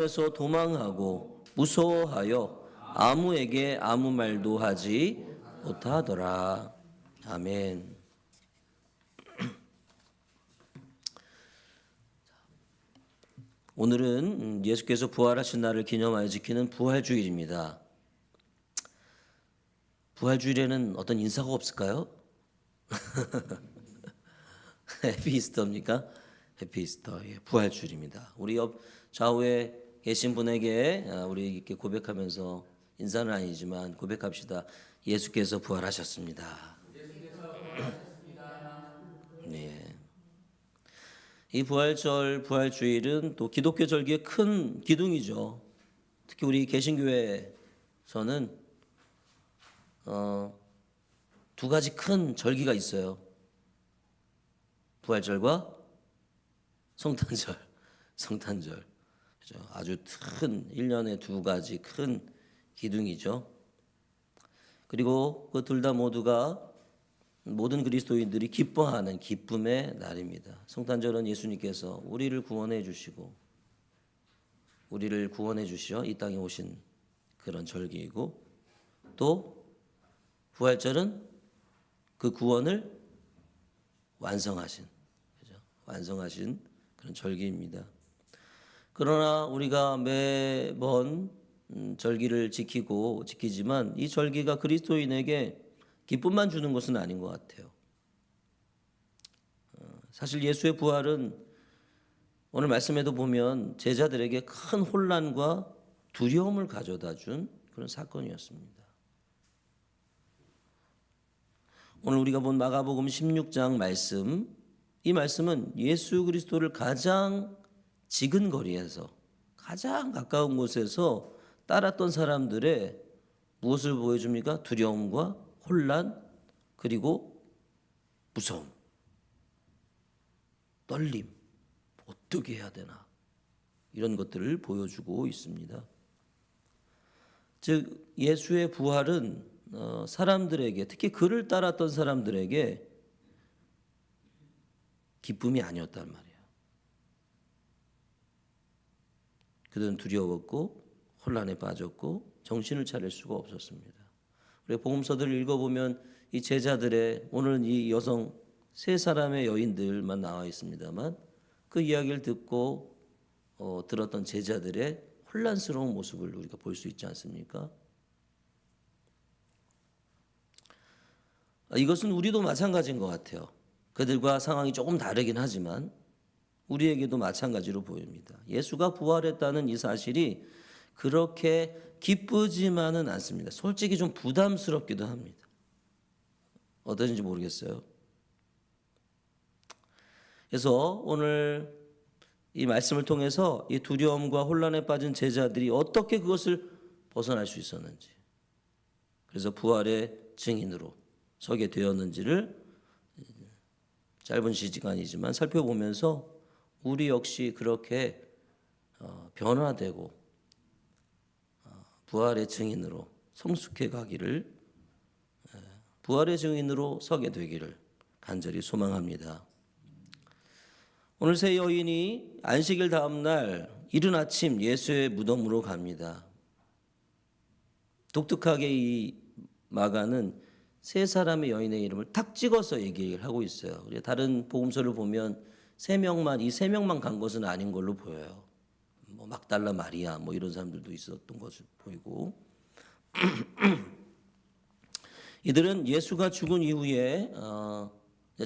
에서 도망하고 무서워하여 아무에게 아무 말도 하지 못하더라. 아멘. 오늘은 예수께서 부활하신 날을 기념하여 지키는 부활주일입니다. 부활주일에는 어떤 인사가 없을까요? 해피이스터입니까? 해피이스터. 예, 부활주일입니다. 우리 옆 좌우에 계신 분에게 우리 이렇게 고백하면서 인사는 아니지만 고백합시다. 예수께서 부활하셨습니다. 네. 이 부활절, 부활주일은 또 기독교 절기의 큰 기둥이죠. 특히 우리 개신교회에서는 두 가지 큰 절기가 있어요. 부활절과 성탄절. 그죠? 아주 큰 1년에 두 가지 큰 기둥이죠. 그리고 그 둘 다 모두가 모든 그리스도인들이 기뻐하는 기쁨의 날입니다. 성탄절은 예수님께서 우리를 구원해 주시고 우리를 구원해 주시어 이 땅에 오신 그런 절기이고, 또 부활절은 그 구원을 완성하신, 그죠? 완성하신 그런 절기입니다. 그러나 우리가 매번 절기를 지키지만 이 절기가 그리스도인에게 기쁨만 주는 것은 아닌 것 같아요. 사실 예수의 부활은 오늘 말씀에도 보면 제자들에게 큰 혼란과 두려움을 가져다 준 그런 사건이었습니다. 오늘 우리가 본 마가복음 16장 말씀, 이 말씀은 예수 그리스도를 가장 지근거리에서, 가장 가까운 곳에서 따랐던 사람들의 무엇을 보여줍니까? 두려움과 혼란, 그리고 무서움, 떨림, 어떻게 해야 되나, 이런 것들을 보여주고 있습니다. 즉 예수의 부활은 사람들에게, 특히 그를 따랐던 사람들에게 기쁨이 아니었단 말이에요. 그들은 두려웠고 혼란에 빠졌고 정신을 차릴 수가 없었습니다. 우리 복음서들을 읽어보면 이 제자들의, 오늘은 이 여성 세 사람의 여인들만 나와 있습니다만, 그 이야기를 듣고 들었던 제자들의 혼란스러운 모습을 우리가 볼 수 있지 않습니까? 이것은 우리도 마찬가지인 것 같아요. 그들과 상황이 조금 다르긴 하지만 우리에게도 마찬가지로 보입니다. 예수가 부활했다는 이 사실이 그렇게 기쁘지만은 않습니다. 솔직히 좀 부담스럽기도 합니다. 어떠신지 모르겠어요. 그래서 오늘 이 말씀을 통해서 이 두려움과 혼란에 빠진 제자들이 어떻게 그것을 벗어날 수 있었는지, 그래서 부활의 증인으로 서게 되었는지를 짧은 시간이지만 살펴보면서 우리 역시 그렇게 변화되고 부활의 증인으로 성숙해 가기를, 부활의 증인으로 서게 되기를 간절히 소망합니다. 오늘 세 여인이 안식일 다음 날 이른 아침 예수의 무덤으로 갑니다. 독특하게 이 마가는 세 사람의 여인의 이름을 탁 찍어서 얘기를 하고 있어요. 다른 복음서를 보면 이 세 명만 간 것은 아닌 걸로 보여요. 뭐 막달라 마리아 뭐 이런 사람들도 있었던 것을 보이고, 이들은 예수가 죽은 이후에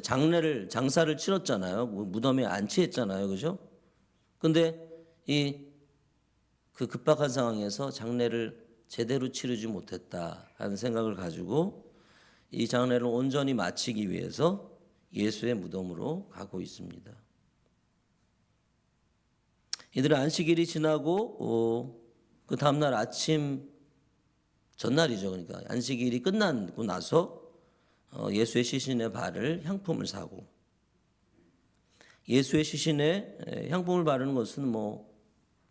장사를 치렀잖아요. 무덤에 안치했잖아요, 그죠? 근데 그 급박한 상황에서 장례를 제대로 치르지 못했다 하는 생각을 가지고 이 장례를 온전히 마치기 위해서 예수의 무덤으로 가고 있습니다. 이들은 안식일이 지나고 그 다음날 아침, 전날이죠. 그러니까 안식일이 끝나고 나서 예수의 시신의 발을 향품을 사고, 예수의 시신에 향품을 바르는 것은 뭐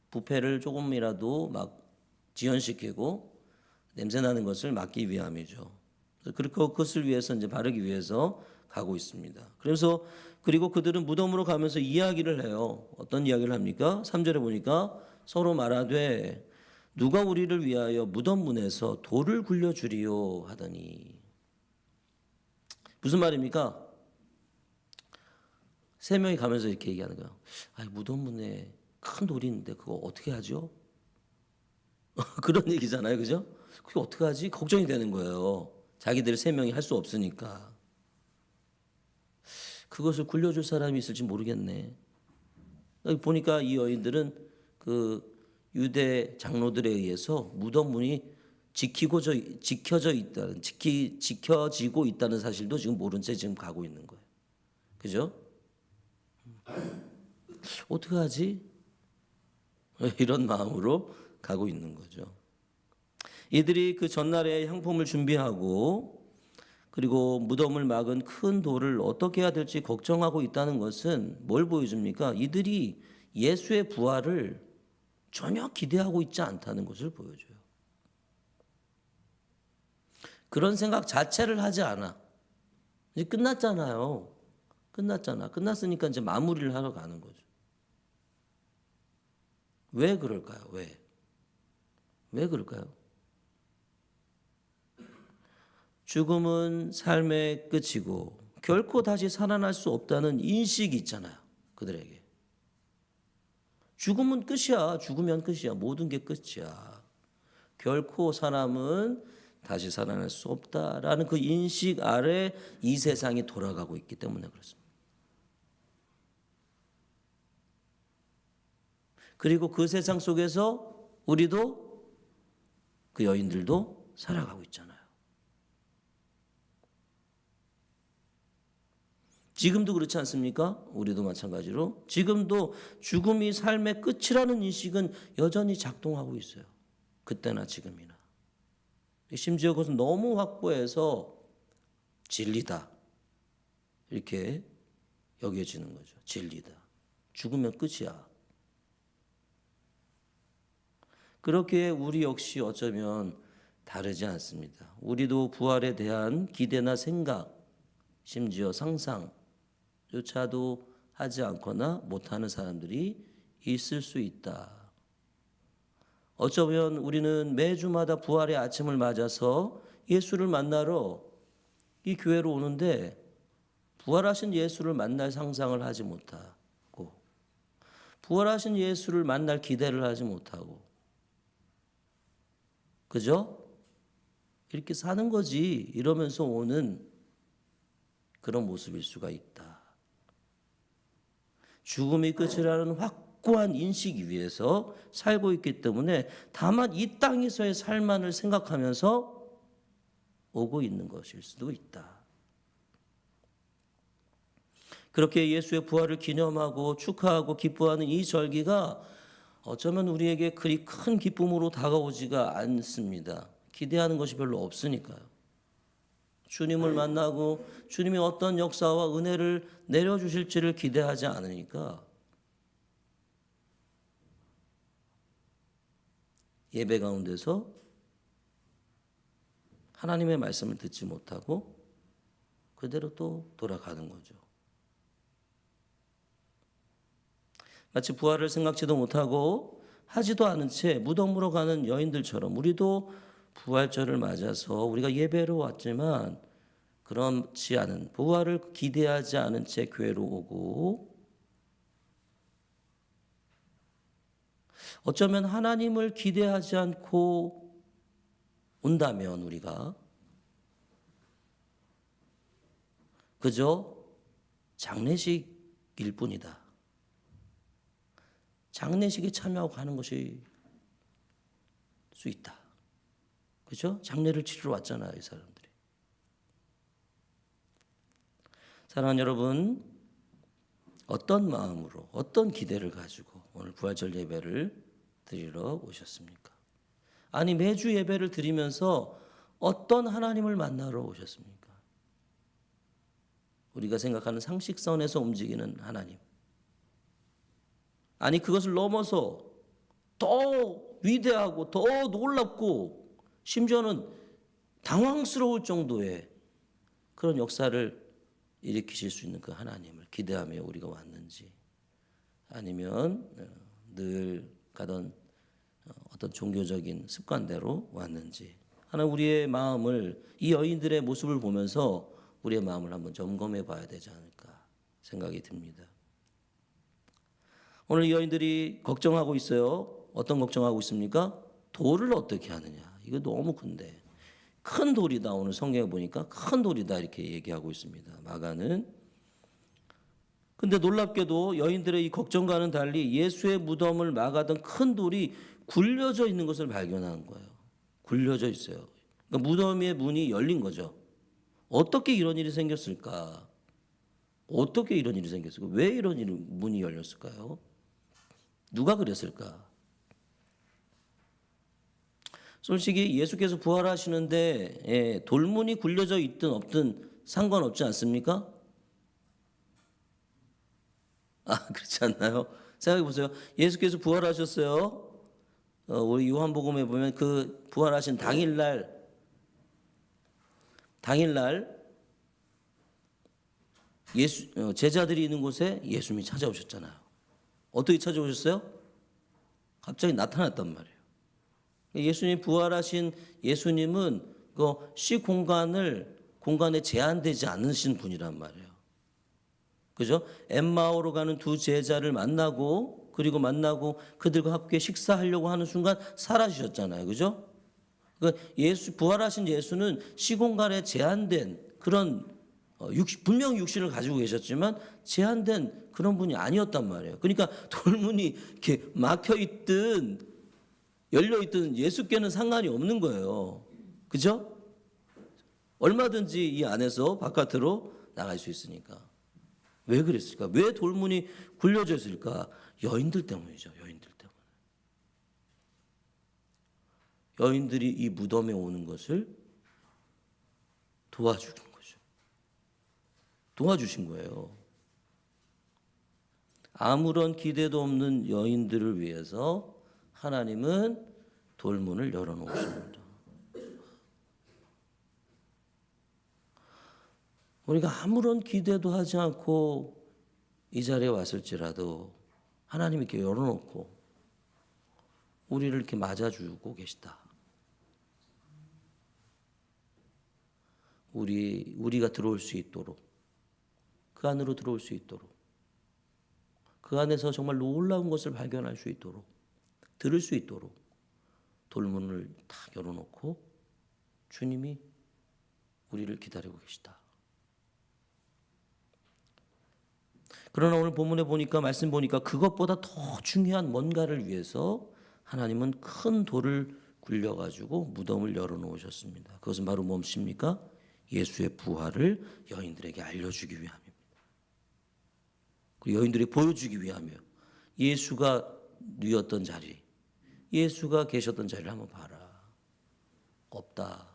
부패를 조금이라도 막 지연시키고 냄새 나는 것을 막기 위함이죠. 그렇게 그것을 위해서 이제 바르기 위해서 가고 있습니다. 그리고 그들은 무덤으로 가면서 이야기를 해요. 어떤 이야기를 합니까? 3절에 보니까 서로 말하되 누가 우리를 위하여 무덤 문에서 돌을 굴려주리요 하더니. 무슨 말입니까? 세 명이 가면서 이렇게 얘기하는 거예요. 아, 무덤 문에 큰 돌이 있는데 그거 어떻게 하죠? 그런 얘기잖아요, 그죠? 그게 어떻게 하지? 걱정이 되는 거예요. 자기들 세 명이 할 수 없으니까. 그것을 굴려줄 사람이 있을지 모르겠네. 보니까 이 여인들은 그 유대 장로들에 의해서 무덤 문이 지켜져 있다는, 지켜지고 있다는 사실도 지금 모른 채 지금 가고 있는 거예요. 그죠? 어떻게 하지? 이런 마음으로 가고 있는 거죠. 이들이 그 전날에 향품을 준비하고 그리고 무덤을 막은 큰 돌을 어떻게 해야 될지 걱정하고 있다는 것은 뭘 보여줍니까? 이들이 예수의 부활을 전혀 기대하고 있지 않다는 것을 보여줘요. 그런 생각 자체를 하지 않아. 이제 끝났잖아요. 끝났으니까 이제 마무리를 하러 가는 거죠. 왜 그럴까요? 왜 그럴까요? 죽음은 삶의 끝이고 결코 다시 살아날 수 없다는 인식이 있잖아요. 그들에게. 죽으면 끝이야. 죽으면 끝이야. 모든 게 끝이야. 결코 사람은 다시 살아날 수 없다라는 그 인식 아래 이 세상이 돌아가고 있기 때문에 그렇습니다. 그리고 그 세상 속에서 우리도 그 여인들도 살아가고 있잖아요. 지금도 그렇지 않습니까? 우리도 마찬가지로 지금도 죽음이 삶의 끝이라는 인식은 여전히 작동하고 있어요. 그때나 지금이나. 심지어 그것은 너무 확고해서 진리다 이렇게 여겨지는 거죠. 진리다. 죽으면 끝이야. 그렇게 우리 역시 어쩌면 다르지 않습니다. 우리도 부활에 대한 기대나 생각, 심지어 상상조차도 하지 않거나 못하는 사람들이 있을 수 있다. 어쩌면 우리는 매주마다 부활의 아침을 맞아서 예수를 만나러 이 교회로 오는데 부활하신 예수를 만날 상상을 하지 못하고 부활하신 예수를 만날 기대를 하지 못하고 그죠? 이렇게 사는 거지 이러면서 오는 그런 모습일 수가 있다. 죽음이 끝이라는 확고한 인식 위에서 살고 있기 때문에 다만 이 땅에서의 삶만을 생각하면서 오고 있는 것일 수도 있다. 그렇게 예수의 부활을 기념하고 축하하고 기뻐하는 이 절기가 어쩌면 우리에게 그리 큰 기쁨으로 다가오지가 않습니다. 기대하는 것이 별로 없으니까요. 주님을 만나고 주님이 어떤 역사와 은혜를 내려주실지를 기대하지 않으니까 예배 가운데서 하나님의 말씀을 듣지 못하고 그대로 또 돌아가는 거죠. 마치 부활을 생각지도 못하고 하지도 않은 채 무덤으로 가는 여인들처럼 우리도 부활절을 맞아서 우리가 예배로 왔지만 그렇지 않은 부활을 기대하지 않은 채 교회로 오고 어쩌면 하나님을 기대하지 않고 온다면 우리가 그저 장례식일 뿐이다. 장례식에 참여하고 가는 것이 수 있다. 그렇죠? 장례를 치르러 왔잖아요, 이 사람들이. 사랑하는 여러분, 어떤 마음으로, 어떤 기대를 가지고 오늘 부활절 예배를 드리러 오셨습니까? 아니, 매주 예배를 드리면서 어떤 하나님을 만나러 오셨습니까? 우리가 생각하는 상식선에서 움직이는 하나님. 아니 그것을 넘어서 더 위대하고 더 놀랍고 심지어는 당황스러울 정도의 그런 역사를 일으키실 수 있는 그 하나님을 기대하며 우리가 왔는지 아니면 늘 가던 어떤 종교적인 습관대로 왔는지 하나 우리의 마음을 이 여인들의 모습을 보면서 우리의 마음을 한번 점검해 봐야 되지 않을까 생각이 듭니다. 오늘 이 여인들이 걱정하고 있어요. 어떤 걱정하고 있습니까? 돌을 어떻게 하느냐. 이거 너무 큰데. 큰 돌이다. 오늘 성경에 보니까 큰 돌이다 이렇게 얘기하고 있습니다. 마가는. 근데 놀랍게도 여인들의 이 걱정과는 달리 예수의 무덤을 막았던 큰 돌이 굴려져 있는 것을 발견한 거예요. 굴려져 있어요. 그러니까 무덤의 문이 열린 거죠. 어떻게 이런 일이 생겼을까? 어떻게 이런 일이 생겼을까? 왜 이런 일이 문이 열렸을까요? 누가 그랬을까? 솔직히 예수께서 부활하시는데 돌문이 굴려져 있든 없든 상관없지 않습니까? 그렇지 않나요? 생각해 보세요. 예수께서 부활하셨어요. 우리 요한복음에 보면 그 부활하신 당일날 제자들이 있는 곳에 예수님이 찾아오셨잖아요. 어떻게 찾아오셨어요? 갑자기 나타났단 말이에요. 예수님 부활하신 예수님은 그 공간에 제한되지 않으신 분이란 말이에요. 그죠? 엠마오로 가는 두 제자를 만나고 그들과 함께 식사하려고 하는 순간 사라지셨잖아요. 그죠? 부활하신 예수는 시공간에 제한된 그런 분명히 육신을 가지고 계셨지만 제한된 그런 분이 아니었단 말이에요. 그러니까 돌문이 이렇게 막혀 있든 열려 있든 예수께는 상관이 없는 거예요. 그죠? 얼마든지 이 안에서 바깥으로 나갈 수 있으니까. 왜 그랬을까? 왜 돌문이 굴려져 있을까? 여인들 때문이죠. 여인들 때문에. 여인들이 이 무덤에 오는 것을 도와주는 거죠. 도와주신 거예요. 아무런 기대도 없는 여인들을 위해서 하나님은 돌문을 열어놓으십니다. 우리가 아무런 기대도 하지 않고 이 자리에 왔을지라도 하나님이 이렇게 열어놓고 우리를 이렇게 맞아주고 계시다. 우리가 들어올 수 있도록, 그 안으로 들어올 수 있도록, 그 안에서 정말 놀라운 것을 발견할 수 있도록, 들을 수 있도록 돌문을 딱 열어놓고 주님이 우리를 기다리고 계시다. 그러나 오늘 본문에 보니까 말씀 보니까 그것보다 더 중요한 뭔가를 위해서 하나님은 큰 돌을 굴려가지고 무덤을 열어놓으셨습니다. 그것은 바로 뭡니까? 예수의 부활을 여인들에게 알려주기 위함입니다. 그리고 여인들이 보여주기 위함이에요. 예수가 누웠던 자리, 예수가 계셨던 자리를 한번 봐라. 없다.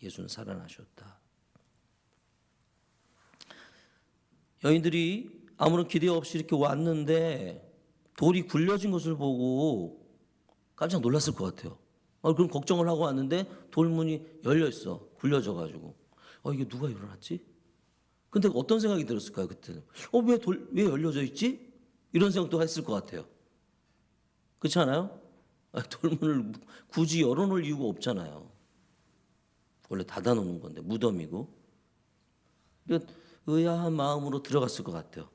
예수는 살아나셨다. 여인들이 아무런 기대 없이 이렇게 왔는데 돌이 굴려진 것을 보고 깜짝 놀랐을 것 같아요. 그럼 걱정을 하고 왔는데 돌문이 열려 있어. 굴려져 가지고. 이게 누가 열어놨지? 근데 어떤 생각이 들었을까요, 그때는? 왜 열려져 있지? 이런 생각도 했을 것 같아요. 그렇지 않아요? 돌문을 굳이 열어놓을 이유가 없잖아요. 원래 닫아놓는 건데 무덤이고. 의아한 마음으로 들어갔을 것 같아요.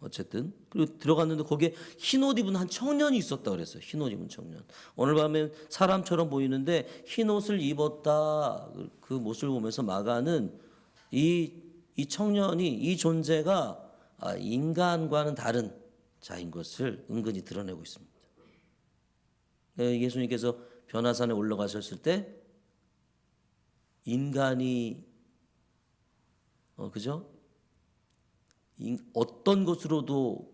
어쨌든 그리고 들어갔는데 거기에 흰옷 입은 한 청년이 있었다 그랬어요. 흰옷 입은 청년. 오늘 밤에 사람처럼 보이는데 흰옷을 입었다. 그 모습을 보면서 마가는 이 청년이 이 존재가 인간과는 다른 자인 것을 은근히 드러내고 있습니다. 예수님께서 변화산에 올라가셨을 때 인간이 그죠? 어떤 것으로도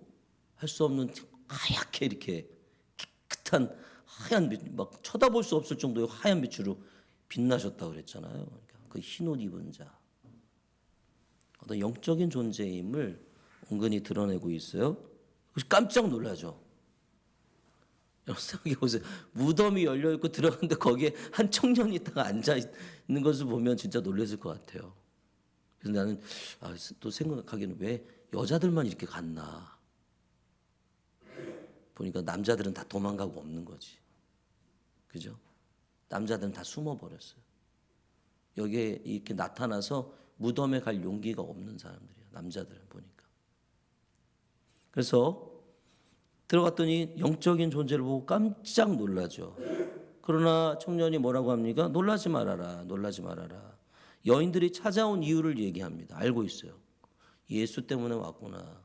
할 수 없는 하얗게 이렇게 깨끗한 하얀 빛, 막 쳐다볼 수 없을 정도의 하얀 빛으로 빛나셨다고 그랬잖아요. 그러니까 그 흰옷 입은 자, 어떤 영적인 존재임을 은근히 드러내고 있어요. 깜짝 놀라죠. 여러분 생각해 보세요. 무덤이 열려 있고 들어갔는데 거기에 한 청년이 있다가 앉아 있는 것을 보면 진짜 놀랐을 것 같아요. 그래서 나는 또 생각하기에는 왜 여자들만 이렇게 갔나. 보니까 남자들은 다 도망가고 없는 거지. 그죠? 남자들은 다 숨어버렸어요. 여기에 이렇게 나타나서 무덤에 갈 용기가 없는 사람들이에요. 남자들은 보니까. 그래서 들어갔더니 영적인 존재를 보고 깜짝 놀라죠. 그러나 청년이 뭐라고 합니까? 놀라지 말아라. 놀라지 말아라. 여인들이 찾아온 이유를 얘기합니다. 알고 있어요. 예수 때문에 왔구나.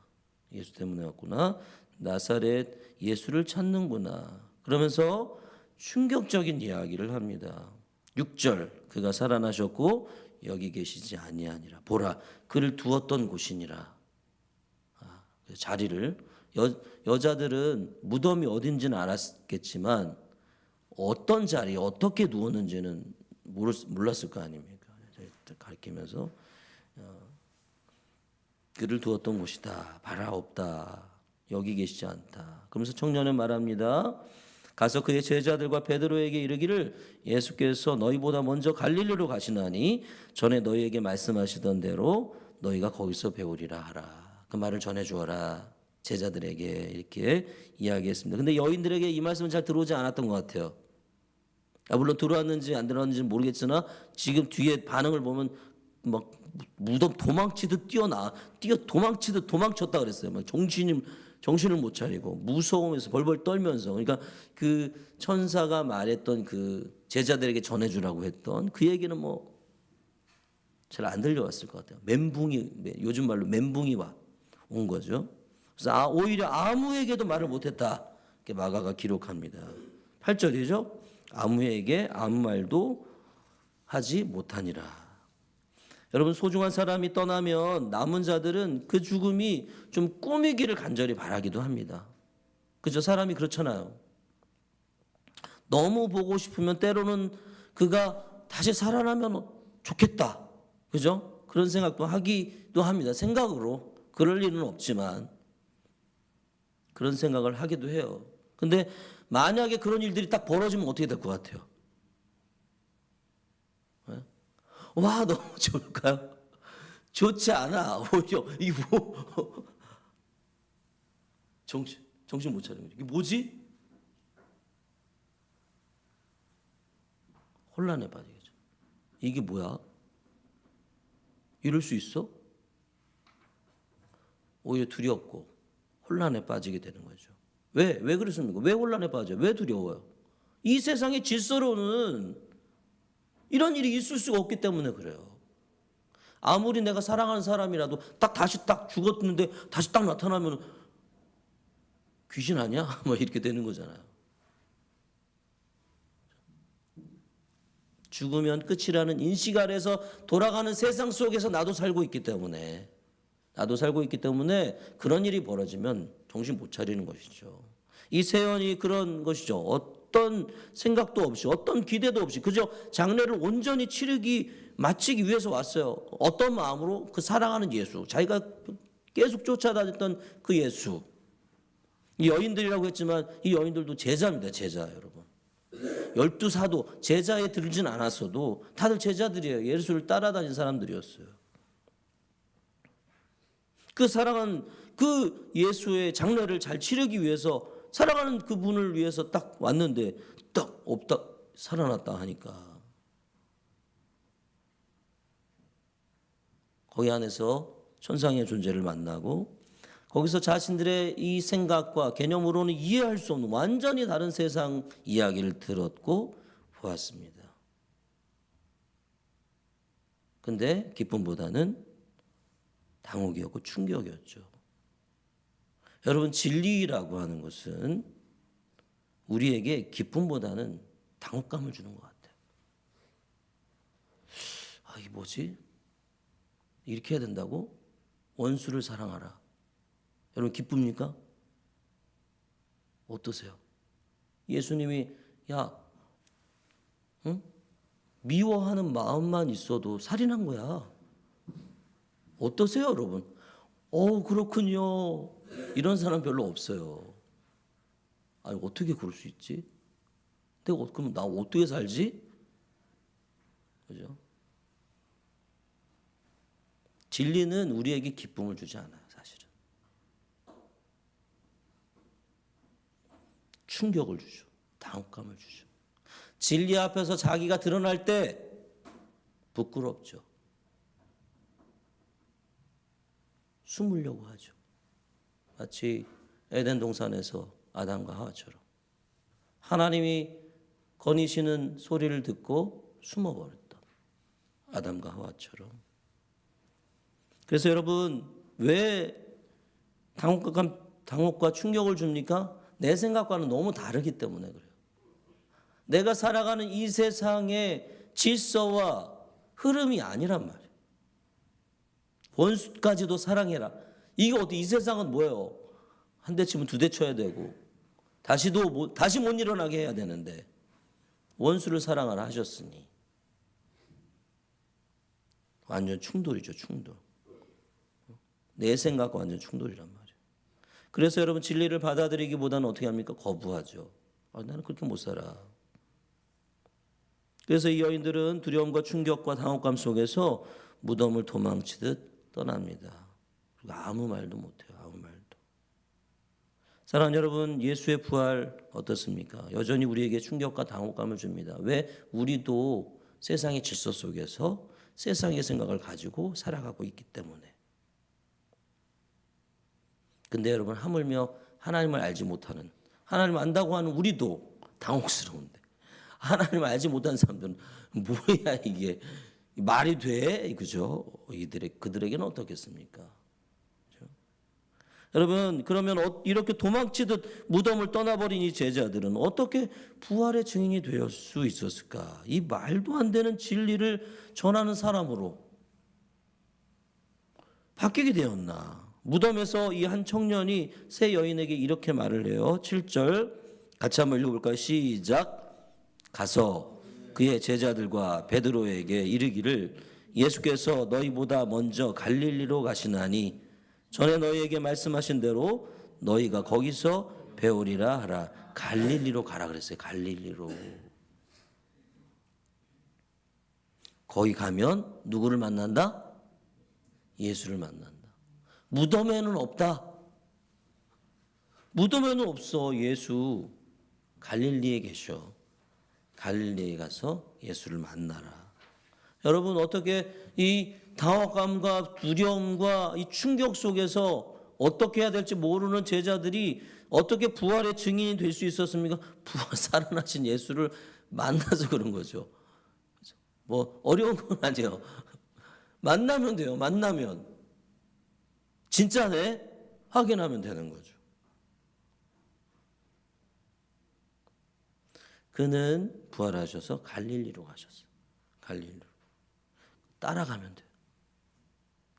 예수 때문에 왔구나. 나사렛 예수를 찾는구나. 그러면서 충격적인 이야기를 합니다. 6절 그가 살아나셨고 여기 계시지 아니하니라. 보라 그를 두었던 곳이니라. 자리를 여자들은 무덤이 어딘지는 알았겠지만 어떤 자리에 어떻게 누웠는지는 몰랐을 거 아닙니까? 가리키면서 그를 두었던 곳이다. 바라 없다. 여기 계시지 않다. 그러면서 청년은 말합니다. 가서 그의 제자들과 베드로에게 이르기를 예수께서 너희보다 먼저 갈릴리로 가시나니 전에 너희에게 말씀하시던 대로 너희가 거기서 배우리라 하라. 그 말을 전해 주어라. 제자들에게 이렇게 이야기했습니다. 근데 여인들에게 이 말씀은 잘 들어오지 않았던 것 같아요. 물론 들어왔는지 안 들어왔는지는 모르겠으나 지금 뒤에 반응을 보면 막 무덤 도망치듯 도망치듯 도망쳤다 그랬어요. 막 정신을 못 차리고 무서움에서 벌벌 떨면서. 그러니까 그 천사가 말했던 그 제자들에게 전해주라고 했던 그 얘기는 뭐 잘 안 들려왔을 것 같아요. 요즘 말로 멘붕이 온 거죠. 그래서 오히려 아무에게도 말을 못했다. 이렇게 마가가 기록합니다. 8절이죠. 아무에게 아무 말도 하지 못하니라. 여러분 소중한 사람이 떠나면 남은 자들은 그 죽음이 좀 꿈이기를 간절히 바라기도 합니다. 그죠? 사람이 그렇잖아요. 너무 보고 싶으면 때로는 그가 다시 살아나면 좋겠다. 그죠? 그런 생각도 하기도 합니다. 생각으로. 그럴 일은 없지만 그런 생각을 하기도 해요. 근데 만약에 그런 일들이 딱 벌어지면 어떻게 될 것 같아요? 와 너무 좋을까요? 좋지 않아. 오히려 이거 정신 못 차리는 거죠. 이게 뭐지? 혼란에 빠지겠죠. 이게 뭐야? 이럴 수 있어? 오히려 두렵고 혼란에 빠지게 되는 거죠. 왜 그렇습니까? 왜 혼란에 빠져요? 왜 두려워요? 이 세상의 질서로는 이런 일이 있을 수가 없기 때문에 그래요. 아무리 내가 사랑하는 사람이라도 다시 죽었는데 다시 나타나면 귀신 아니야? 뭐 이렇게 되는 거잖아요. 죽으면 끝이라는 인식 아래서 돌아가는 세상 속에서 나도 살고 있기 때문에 그런 일이 벌어지면 정신 못 차리는 것이죠. 이 세연이 그런 것이죠. 어떤 생각도 없이 어떤 기대도 없이 그저 장례를 온전히 마치기 위해서 왔어요. 어떤 마음으로? 그 사랑하는 예수, 자기가 계속 쫓아다녔던 그 예수. 이 여인들이라고 했지만 이 여인들도 제자입니다. 제자 여러분. 12사도 제자에 들진 않았어도 다들 제자들이에요. 예수를 따라다닌 사람들이었어요. 그 사랑한 그 예수의 장례를 잘 치르기 위해서 사랑하는 그분을 위해서 딱 왔는데 딱 없다 살아났다 하니까 거기 안에서 천상의 존재를 만나고 거기서 자신들의 이 생각과 개념으로는 이해할 수 없는 완전히 다른 세상 이야기를 들었고 보았습니다. 근데 기쁨보다는 당혹이었고 충격이었죠. 여러분 진리라고 하는 것은 우리에게 기쁨보다는 당혹감을 주는 것 같아요. 이게 뭐지? 이렇게 해야 된다고? 원수를 사랑하라. 여러분 기쁩니까? 어떠세요? 예수님이 미워하는 마음만 있어도 살인한 거야. 어떠세요, 여러분? 그렇군요. 이런 사람 별로 없어요. 어떻게 그럴 수 있지? 그럼 나 어떻게 살지? 그죠? 진리는 우리에게 기쁨을 주지 않아요, 사실은. 충격을 주죠. 당혹감을 주죠. 진리 앞에서 자기가 드러날 때 부끄럽죠. 숨으려고 하죠. 마치 에덴 동산에서 아담과 하와처럼 하나님이 거니시는 소리를 듣고 숨어버렸던 아담과 하와처럼. 그래서 여러분, 왜 당혹과 충격을 줍니까? 내 생각과는 너무 다르기 때문에 그래요. 내가 살아가는 이 세상의 질서와 흐름이 아니란 말이에요. 원수까지도 사랑해라. 이게 어떻게, 이 세상은 뭐예요? 한 대 치면 두 대 쳐야 되고 다시 못 일어나게 해야 되는데 원수를 사랑하라 하셨으니 완전 충돌이죠. 충돌. 내 생각과 완전 충돌이란 말이에요. 그래서 여러분, 진리를 받아들이기보다는 어떻게 합니까? 거부하죠. 나는 그렇게 못 살아. 그래서 이 여인들은 두려움과 충격과 당혹감 속에서 무덤을 도망치듯 떠납니다. 그리고 아무 말도 못해요. 아무 말도. 사랑하는 여러분, 예수의 부활 어떻습니까? 여전히 우리에게 충격과 당혹감을 줍니다. 왜? 우리도 세상의 질서 속에서 세상의 생각을 가지고 살아가고 있기 때문에. 근데 여러분, 하물며 하나님을 알지 못하는, 하나님을 안다고 하는 우리도 당혹스러운데 하나님을 알지 못하는 사람들은 뭐야 이게 말이 돼? 그죠? 그들에게는 어떻겠습니까? 그죠? 여러분, 그러면 이렇게 도망치듯 무덤을 떠나버린 이 제자들은 어떻게 부활의 증인이 될 수 있었을까? 이 말도 안 되는 진리를 전하는 사람으로 바뀌게 되었나? 무덤에서 이 한 청년이 세 여인에게 이렇게 말을 해요. 7절 같이 한번 읽어볼까요? 시작. 가서 그의 제자들과 베드로에게 이르기를 예수께서 너희보다 먼저 갈릴리로 가시나니 전에 너희에게 말씀하신 대로 너희가 거기서 배우리라 하라. 갈릴리로 가라 그랬어요. 갈릴리로. 거기 가면 누구를 만난다? 예수를 만난다. 무덤에는 없다. 무덤에는 없어. 예수 갈릴리에 계셔. 갈릴리에 가서 예수를 만나라. 여러분, 어떻게 이 당혹감과 두려움과 이 충격 속에서 어떻게 해야 될지 모르는 제자들이 어떻게 부활의 증인이 될 수 있었습니까? 살아나신 예수를 만나서 그런 거죠. 뭐 어려운 건 아니에요. 만나면 돼요. 만나면 진짜네 확인하면 되는 거죠. 그는 부활하셔서 갈릴리로 가셨어요. 갈릴리로. 따라가면 돼요.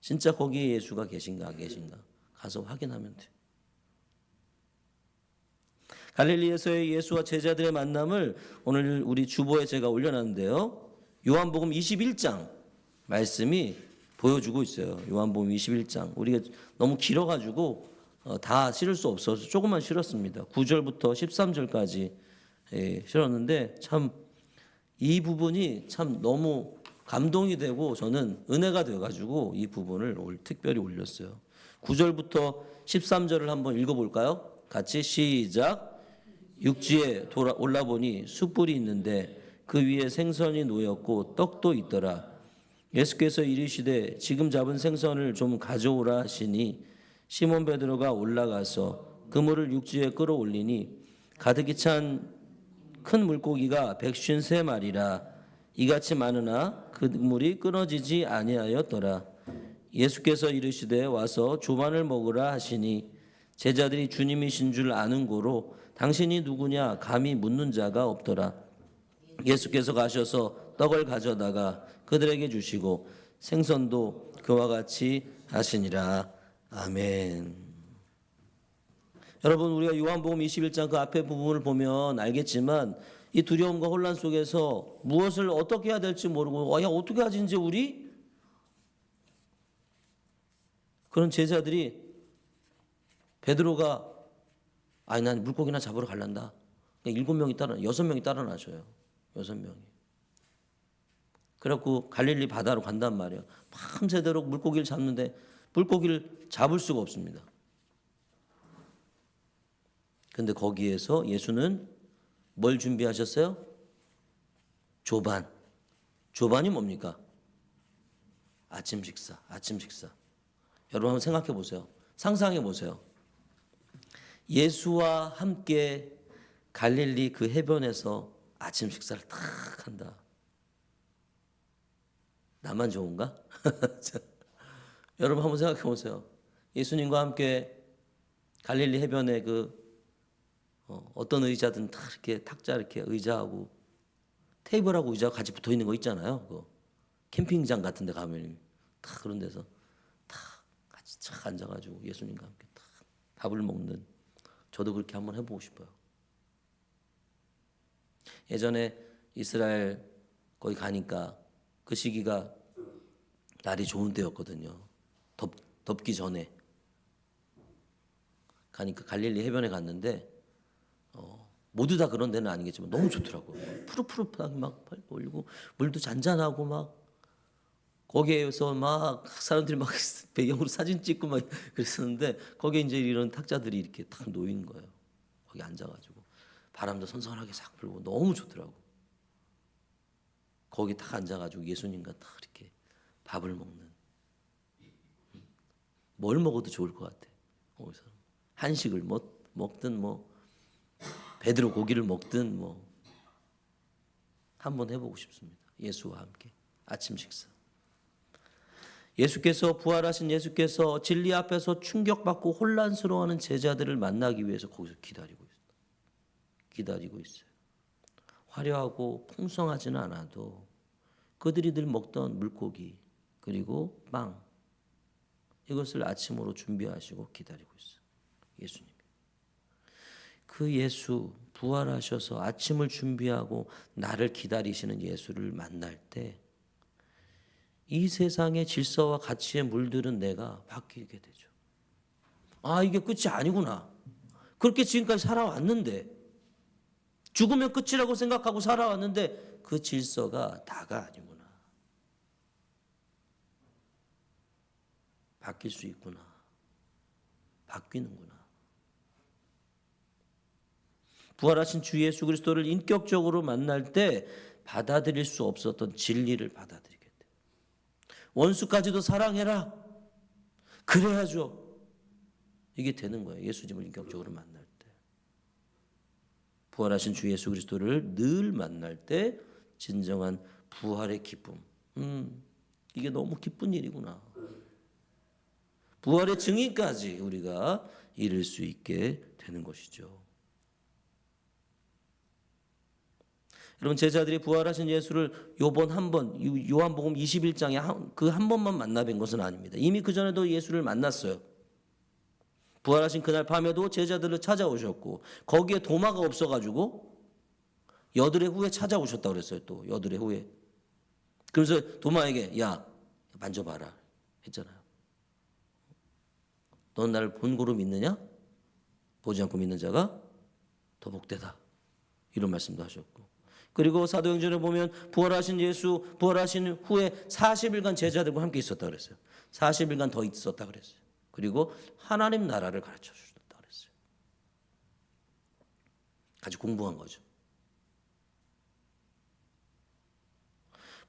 진짜 거기에 예수가 계신가 안 계신가 가서 확인하면 돼요. 갈릴리에서의 예수와 제자들의 만남을 오늘 우리 주보에 제가 올려놨는데요. 요한복음 21장 말씀이 보여주고 있어요. 요한복음 21장. 우리가 너무 길어가지고 다 실을 수 없어서 조금만 실었습니다. 9절부터 13절까지 실었는데 참 이 부분이 참 너무 감동이 되고 저는 은혜가 되어가지고 이 부분을 특별히 올렸어요. 9절부터 13절을 한번 읽어볼까요? 같이 시작. 육지에 올라보니 숯불이 있는데 그 위에 생선이 놓였고 떡도 있더라. 예수께서 이르시되 지금 잡은 생선을 좀 가져오라 하시니 시몬 베드로가 올라가서 그물을 육지에 끌어올리니 가득히 찬 큰 물고기가 153마리라. 이같이 많으나 그물이 끊어지지 아니하였더라. 예수께서 이르시되 와서 조반을 먹으라 하시니 제자들이 주님이신 줄 아는 고로 당신이 누구냐 감히 묻는 자가 없더라. 예수께서 가셔서 떡을 가져다가 그들에게 주시고 생선도 그와 같이 하시니라. 아멘. 여러분, 우리가 요한복음 21장 그 앞에 부분을 보면 알겠지만 이 두려움과 혼란 속에서 무엇을 어떻게 해야 될지 모르고 야 어떻게 하지 이제 우리? 그런 제자들이 베드로가 난 물고기나 잡으러 갈란다. 6명이 따라 나셔요. 6명이. 그래갖고 갈릴리 바다로 간단 말이에요. 밤새도록 물고기를 잡는데 물고기를 잡을 수가 없습니다. 근데 거기에서 예수는 뭘 준비하셨어요? 조반. 조반이 뭡니까? 아침 식사. 여러분 한번 생각해 보세요. 상상해 보세요. 예수와 함께 갈릴리 그 해변에서 아침 식사를 탁 한다. 나만 좋은가? 여러분 한번 생각해 보세요. 예수님과 함께 갈릴리 해변에 어떤 의자든 다 이렇게 탁자 이렇게 의자하고 테이블하고 의자가 같이 붙어 있는 거 있잖아요. 캠핑장 같은 데 가면 다 그런 데서 다 같이 착 앉아가지고 예수님과 함께 딱 밥을 먹는, 저도 그렇게 한번 해보고 싶어요. 예전에 이스라엘 거기 가니까 그 시기가 날이 좋은 때였거든요. 덥기 전에 가니까 갈릴리 해변에 갔는데 모두 다 그런 데는 아니겠지만 너무 좋더라고요. 푸릇푸릇하게 막 올리고 물도 잔잔하고 막 거기에서 막 사람들이 막 배경으로 사진 찍고 막 그랬었는데 거기에 이제 이런 탁자들이 이렇게 딱 놓인 거예요. 거기 앉아가지고 바람도 선선하게 싹 불고 너무 좋더라고. 거기 딱 앉아가지고 예수님과 딱 이렇게 밥을 먹는. 뭘 먹어도 좋을 것 같아. 거기서 한식을 먹든 배드로 고기를 먹든 한번 해보고 싶습니다. 예수와 함께 아침 식사. 부활하신 예수께서 진리 앞에서 충격받고 혼란스러워하는 제자들을 만나기 위해서 거기서 기다리고 있어요. 화려하고 풍성하지는 않아도 그들이 늘 먹던 물고기 그리고 빵, 이것을 아침으로 준비하시고 기다리고 있어요. 예수님이. 그 예수, 부활하셔서 아침을 준비하고 나를 기다리시는 예수를 만날 때 이 세상의 질서와 가치에 물들은 내가 바뀌게 되죠. 아, 이게 끝이 아니구나. 그렇게 지금까지 살아왔는데, 죽으면 끝이라고 생각하고 살아왔는데 그 질서가 다가 아니구나. 바뀔 수 있구나. 바뀌는구나. 부활하신 주 예수 그리스도를 인격적으로 만날 때 받아들일 수 없었던 진리를 받아들이게 돼요. 원수까지도 사랑해라. 그래야죠. 이게 되는 거예요. 예수님을 인격적으로 만날 때. 부활하신 주 예수 그리스도를 늘 만날 때 진정한 부활의 기쁨. 이게 너무 기쁜 일이구나. 부활의 증인까지 우리가 이룰 수 있게 되는 것이죠. 여러분, 제자들이 부활하신 예수를 요한복음 21장에 그 한 번만 만나뵌 것은 아닙니다. 이미 그 전에도 예수를 만났어요. 부활하신 그날 밤에도 제자들을 찾아오셨고 거기에 도마가 없어가지고 여드레 후에 찾아오셨다고 그랬어요. 또 여드레 후에. 그래서 도마에게 야 만져봐라 했잖아요. 넌 나를 본고로 믿느냐? 보지 않고 믿는 자가 더 복되다. 이런 말씀도 하셨고. 그리고 사도행전에 보면 부활하신 후에 40일간 제자들과 함께 있었다 그랬어요. 40일간 더 있었다 그랬어요. 그리고 하나님 나라를 가르쳐 주셨다 그랬어요. 같이 공부한 거죠.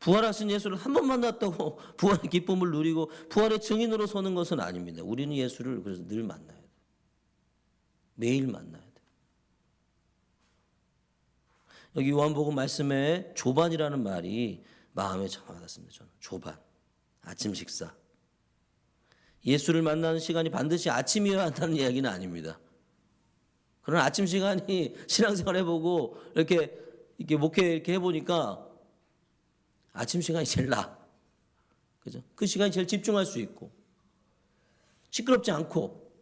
부활하신 예수를 한 번 만났다고 부활의 기쁨을 누리고 부활의 증인으로 서는 것은 아닙니다. 우리는 예수를 그래서 늘 만나야 돼요. 매일 만나야 돼요. 여기 요한복음 말씀에 조반이라는 말이 마음에 참 와닿습니다. 저는 조반, 아침 식사. 예수를 만나는 시간이 반드시 아침이어야 한다는 이야기는 아닙니다. 그런 아침 시간이 신앙생활 해보고 이렇게 목회 이렇게 해보니까 아침 시간이 제일 나아. 그죠? 그 시간이 제일 집중할 수 있고 시끄럽지 않고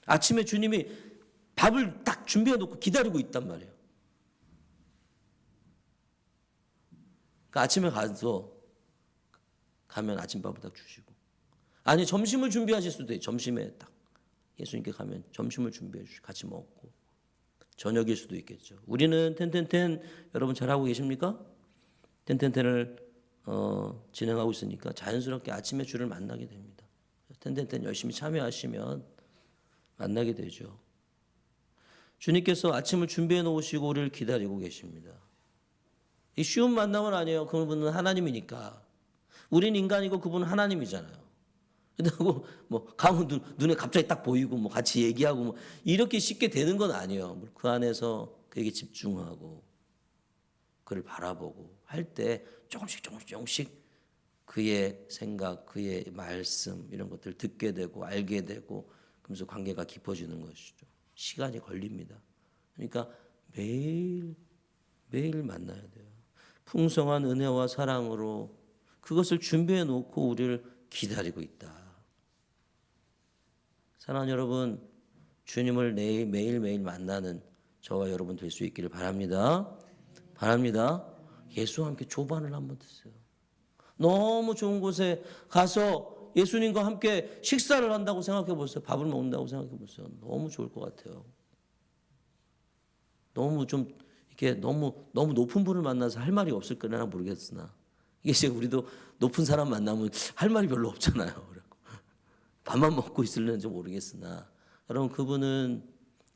아침에 주님이 밥을 딱 준비해 놓고 기다리고 있단 말이에요. 그러니까 아침에 가면 아침밥을 딱 주시고 아니 점심을 준비하실 수도 있어요. 점심에 딱 예수님께 가면 점심을 준비해 주시고 같이 먹고 저녁일 수도 있겠죠. 우리는 텐텐텐 여러분 잘하고 계십니까? 텐텐텐을 진행하고 있으니까 자연스럽게 아침에 주를 만나게 됩니다. 텐텐텐 열심히 참여하시면 만나게 되죠. 주님께서 아침을 준비해 놓으시고 우리를 기다리고 계십니다. 이 쉬운 만남은 아니에요. 그분은 하나님이니까. 우린 인간이고 그분은 하나님이잖아요. 그렇다고 뭐 가면 눈에 갑자기 딱 보이고 뭐 같이 얘기하고 뭐 이렇게 쉽게 되는 건 아니에요. 그 안에서 그에게 집중하고 그를 바라보고 할 때 조금씩 그의 생각, 그의 말씀 이런 것들을 듣게 되고 알게 되고 그러면서 관계가 깊어지는 것이죠. 시간이 걸립니다. 그러니까 매일 만나야 돼요. 풍성한 은혜와 사랑으로 그것을 준비해 놓고 우리를 기다리고 있다. 사랑하는 여러분, 주님을 매일매일 만나는 저와 여러분 될 수 있기를 바랍니다. 예수와 함께 조반을 한번 드세요. 너무 좋은 곳에 가서 예수님과 함께 식사를 한다고 생각해 보세요. 밥을 먹는다고 생각해 보세요. 너무 좋을 것 같아요. 너무 좀 이렇게 너무 높은 분을 만나서 할 말이 없을 거나 모르겠으나 이게 이제 우리도 높은 사람 만나면 할 말이 별로 없잖아요. 밥만 먹고 있을는지 모르겠으나 여러분 그분은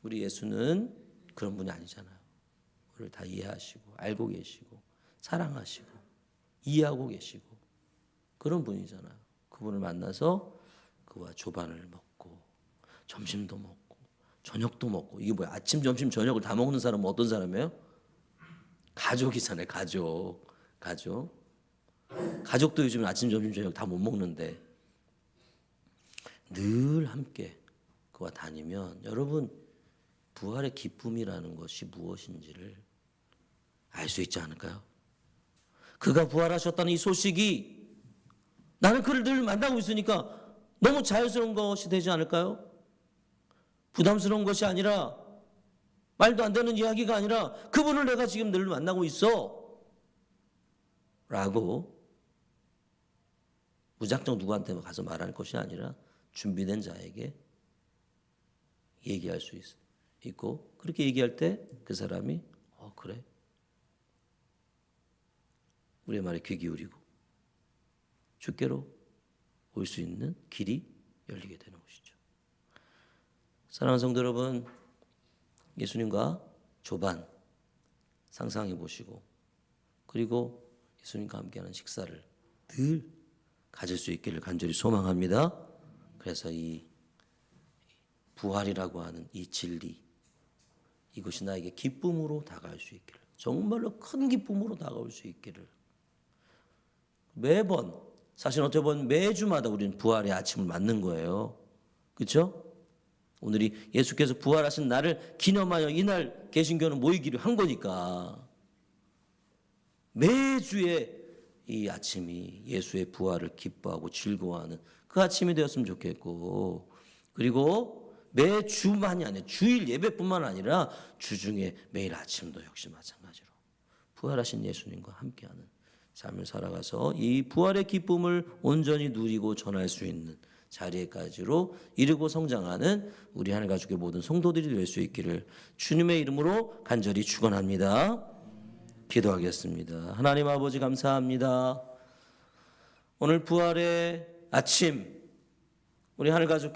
우리 예수는 그런 분이 아니잖아요. 우리를 다 이해하시고 알고 계시고 사랑하시고 이해하고 계시고 그런 분이잖아요. 그분을 만나서 그와 조반을 먹고 점심도 먹고 저녁도 먹고 이게 뭐야? 아침, 점심, 저녁을 다 먹는 사람은 어떤 사람이에요? 가족이잖아요. 가족도 요즘 아침, 점심, 저녁 다 못 먹는데 늘 함께 그와 다니면 여러분 부활의 기쁨이라는 것이 무엇인지를 알 수 있지 않을까요? 그가 부활하셨다는 이 소식이 나는 그를 늘 만나고 있으니까 너무 자연스러운 것이 되지 않을까요? 부담스러운 것이 아니라 말도 안 되는 이야기가 아니라 그분을 내가 지금 늘 만나고 있어 라고 무작정 누구한테 가서 말할 것이 아니라 준비된 자에게 얘기할 수 있고 그렇게 얘기할 때 그 사람이 그래 우리의 말에 귀 기울이고 주께로 올 수 있는 길이 열리게 되는 것이죠. 사랑하는 성도 여러분, 예수님과 조반 상상해 보시고 그리고 예수님과 함께하는 식사를 늘 가질 수 있기를 간절히 소망합니다. 그래서 이 부활이라고 하는 이 진리 이것이 나에게 기쁨으로 다가올 수 있기를 정말로 큰 기쁨으로 다가올 수 있기를 매번 사실 어떻게 보면 매주마다 우리는 부활의 아침을 맞는 거예요. 그렇죠? 오늘이 예수께서 부활하신 날을 기념하여 이날 개신교는 모이기로 한 거니까 매주에 이 아침이 예수의 부활을 기뻐하고 즐거워하는 그 아침이 되었으면 좋겠고 그리고 매주만이 아니라 주일 예배뿐만 아니라 주중에 매일 아침도 역시 마찬가지로 부활하신 예수님과 함께하는 삶을 살아가서 이 부활의 기쁨을 온전히 누리고 전할 수 있는 자리에까지로 이르고 성장하는 우리 하늘가족의 모든 성도들이 될 수 있기를 주님의 이름으로 간절히 축원합니다. 기도하겠습니다. 하나님 아버지 감사합니다. 오늘 부활의 아침 우리 하늘가족께